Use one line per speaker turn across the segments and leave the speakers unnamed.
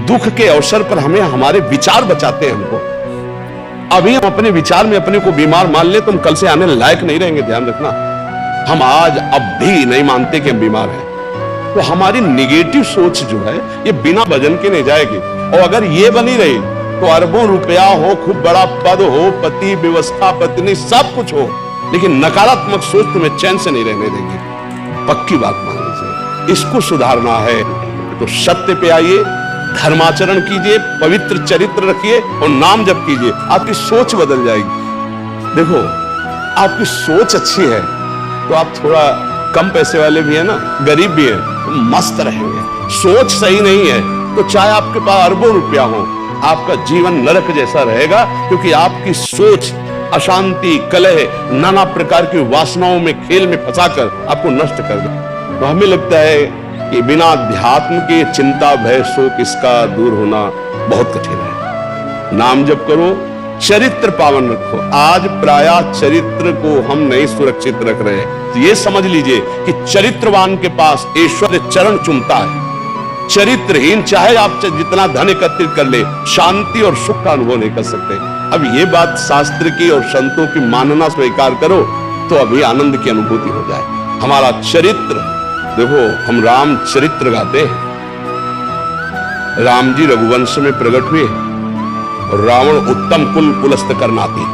दुख के अवसर पर हमें हमारे विचार बचाते हैं हमको। अभी हम अपने विचार में अपने को बीमार मान ले तो हम कल से आने लायक नहीं रहेंगे, ध्यान रखना। हम आज अब भी नहीं मानते कि हम बीमार हैं, तो हमारी निगेटिव सोच जो है ये बिना वजन के नहीं जाएगी। और अगर ये बनी रही तो अरबों रुपया हो, खूब बड़ा पद हो, पति, व्यवस्था, पत्नी, सब कुछ हो, लेकिन नकारात्मक सोच तुम्हें चैन से नहीं रहने देगी। पक्की बात मान लीजिए। इसको सुधारना है तो सत्य पे आइए, धर्माचरण कीजिए, पवित्र चरित्र रखिए और नाम जप कीजिए, आपकी सोच बदल जाएगी। देखो, आपकी सोच अच्छी है तो आप थोड़ा कम पैसे वाले भी है ना, गरीब भी है, तो मस्त रहेंगे। सोच सही नहीं है तो चाहे आपके पास अरबों रुपया हो, आपका जीवन नरक जैसा रहेगा, क्योंकि आपकी सोच अशांति, कलह, नाना प्रकार की वासनाओं में, खेल में फंसाकर आपको नष्ट कर दे। तो हमें लगता है कि बिना अध्यात्म के चिंता, भय, शोक इसका दूर होना बहुत कठिन है। नाम जप करो, चरित्र पावन रखो। आज प्रायः चरित्र को हम नहीं सुरक्षित रख रहे हैं। तो ये समझ लीजिए कि चरित्रवान के पास ईश्वर चरण चूमता है। चरित्रहीन चाहे आप जितना धन एकत्रित कर ले, शांति और सुख का अनुभव नहीं कर सकते। अब ये बात शास्त्र की और संतों की मानना स्वीकार करो तो अभी आनंद की अनुभूति हो जाए। हमारा चरित्र देखो, हम राम चरित्र गाते हैं। राम जी रघुवंश में प्रकट हुए और रावण उत्तम कुल कुलस्त करनाती,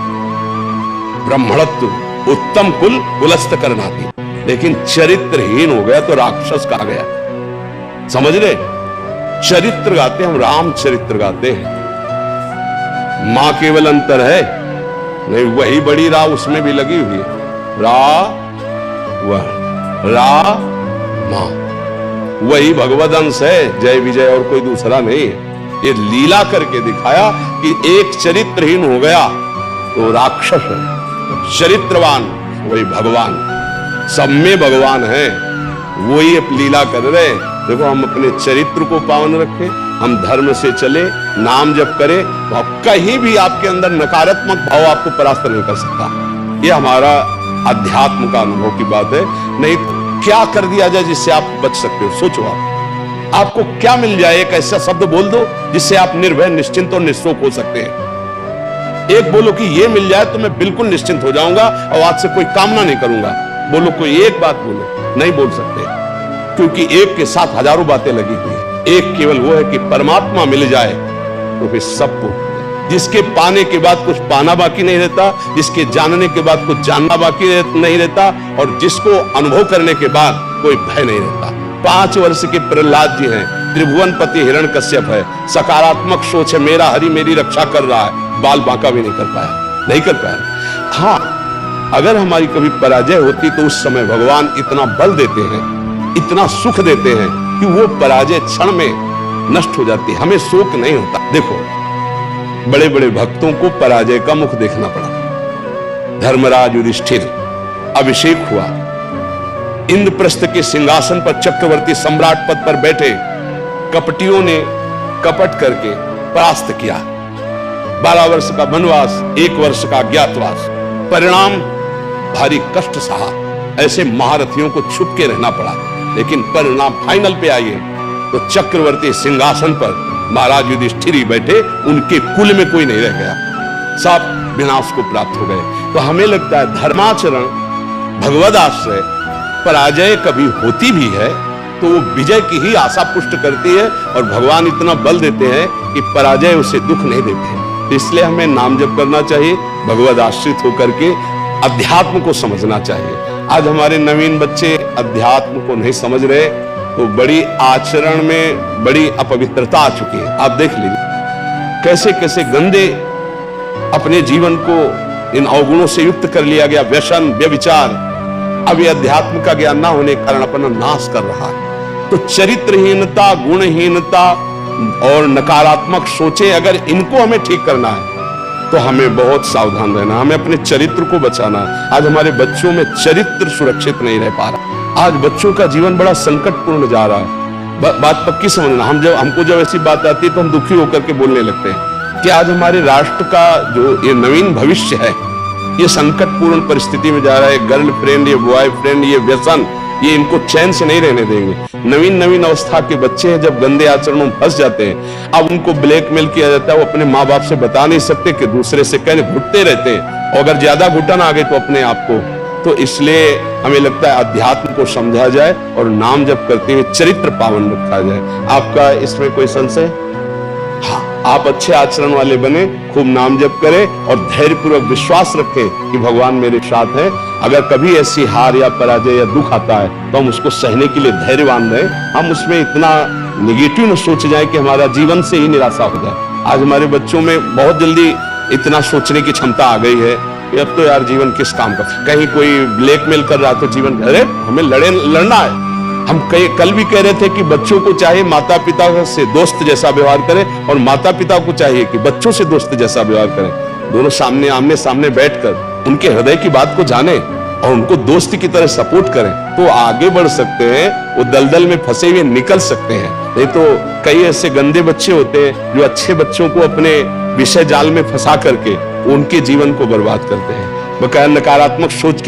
ब्राह्मणत्व उत्तम कुल कुलस्त करनाती, लेकिन चरित्रहीन हो गया तो राक्षस कहा गया। समझ रहे? चरित्र गाते हैं हम, राम चरित्र गाते हैं। मां केवल अंतर है नहीं, वही बड़ी रा उसमें भी लगी हुई है। रा मां वही भगवद अंश है, जय विजय और कोई दूसरा नहीं है। ये लीला करके दिखाया कि एक चरित्रहीन हो गया तो राक्षस है, चरित्रवान वही भगवान, सब में भगवान है, वही लीला कर रहे। देखो, हम अपने चरित्र को पावन रखें, हम धर्म से चले, नाम जप करें, तो कहीं भी आपके अंदर नकारात्मक भाव आपको परास्त नहीं कर सकता। ये हमारा अध्यात्म का अनुभव की बात है। नहीं क्या कर दिया जाए जिससे आप बच सकते हो? सोचो, आपको क्या मिल जाए? एक ऐसा शब्द बोल दो जिससे आप निर्भय, निश्चिंत और निःशोक हो सकते हैं। एक बोलो कि ये मिल जाए तो मैं बिल्कुल निश्चिंत हो जाऊंगा और आज से कोई कामना नहीं करूंगा। बोलो, कोई एक बात बोलो। नहीं बोल सकते, क्योंकि एक के साथ हजारों बातें लगी हुई है। एक केवल वो है कि परमात्मा मिल जाए तो फिर सबको, जिसके पाने के बाद कुछ पाना बाकी नहीं रहता, जिसके जानने के बाद कुछ जानना बाकी नहीं रहता, और जिसको अनुभव करने के बाद कोई भय नहीं रहता। 5 वर्ष के प्रहलाद जी हैं, त्रिभुवनपति हिरण्यकश्यप है, सकारात्मक सोच है, मेरा हरि मेरी रक्षा कर रहा है, बाल बांका भी नहीं कर पाया, नहीं कर पाया। हाँ, अगर हमारी कभी पराजय होती तो उस समय भगवान इतना बल देते हैं, इतना सुख देते हैं कि वो पराजय क्षण में नष्ट हो जाती है, हमें शोक नहीं होता। देखो, बड़े बड़े भक्तों को पराजय का मुख देखना पड़ा। धर्मराज युधिष्ठिर अभिषेक हुआ, इंद्रप्रस्थ के सिंहासन पर चक्रवर्ती सम्राट पद पर बैठे, कपटियों ने कपट करके परास्त किया। 12 वर्ष का वनवास, 1 वर्ष का अज्ञातवास, परिणाम भारी कष्ट सहा। ऐसे महारथियों को छुप के रहना पड़ा, लेकिन परिणाम फाइनल पे आइए तो चक्रवर्ती सिंहासन पर महाराज युधिष्ठिर ही बैठे, उनके कुल में कोई नहीं रह गया, सब विनाश को प्राप्त हो गए। तो हमें लगता है धर्माचरण, भगवद आश्रय, पराजय कभी होती भी है तो वो विजय की ही आशा पुष्ट करती है, और भगवान इतना बल देते हैं कि पराजय उसे दुख नहीं देते। इसलिए हमें नाम जप करना चाहिए, भगवद आश्रित होकर के अध्यात्म को समझना चाहिए। आज हमारे नवीन बच्चे अध्यात्म को नहीं समझ रहे, तो बड़ी आचरण में बड़ी अपवित्रता आ चुकी है। आप देख लीजिए कैसे कैसे गंदे अपने जीवन को इन अवगुणों से युक्त कर लिया गया। व्यसन, व्यभिचार, अब ये अध्यात्म का ज्ञान ना होने के कारण अपना नाश कर रहा है। तो चरित्रहीनता, गुणहीनता और नकारात्मक सोचें, अगर इनको हमें ठीक करना है तो हमें बहुत सावधान रहना, हमें अपने चरित्र को बचाना है। आज हमारे बच्चों में चरित्र सुरक्षित नहीं रह पा रहा। आज बच्चों का जीवन बड़ा संकटपूर्ण जा रहा है। बात पक्की समझना, हमको जब ऐसी बात आती है तो हम दुखी होकर के बोलने लगते हैं कि आज हमारे राष्ट्र का जो ये नवीन भविष्य है, ये संकटपूर्ण परिस्थिति में जा रहा है। गर्लफ्रेंड, ये बॉयफ्रेंड, ये व्यसन, ये इनको चैन से नहीं रहने देंगे। नवीन नवीन अवस्था के बच्चे हैं, जब गंदे आचरणों में फंस जाते हैं, अब उनको ब्लैकमेल किया जाता है, वो अपने माँ बाप से बता नहीं सकते कि दूसरे से कहने घुटते रहते हैं, और अगर ज्यादा घुटन आ गए तो अपने आप को। तो इसलिए हमें लगता है अध्यात्म को समझा जाए और नाम जप करते हुए चरित्र पावन रखा जाए। आपका इसमें कोई संशय? हाँ, आप अच्छे आचरण वाले बने, खूब नाम जप करें और धैर्यपूर्वक विश्वास रखें कि भगवान मेरे साथ है। अगर कभी ऐसी हार या पराजय या दुख आता है तो हम उसको सहने के लिए धैर्यवान रहें। हम उसमें इतना निगेटिव न सोच जाए कि हमारा जीवन से ही निराशा हो जाए। आज हमारे बच्चों में बहुत जल्दी इतना सोचने की क्षमता आ गई है कि अब तो यार जीवन किस काम का, कहीं कोई ब्लैकमेल कर रहा तो जीवन, अरे हमें लड़ना है। हम कल भी कह रहे थे कि बच्चों को चाहिए माता पिता से दोस्त जैसा व्यवहार करें और माता पिता को चाहिए कि बच्चों से दोस्त जैसा व्यवहार करें। दोनों सामने आमने सामने बैठकर उनके हृदय की बात को जाने और उनको दोस्त की तरह सपोर्ट करें, तो आगे बढ़ सकते हैं, वो दलदल में फंसे हुए निकल सकते हैं। नहीं तो कई ऐसे गंदे बच्चे होते हैं जो अच्छे बच्चों को अपने विषय जाल में फंसा करके उनके जीवन को बर्बाद करते हैं। बकाया नकारात्मक सोच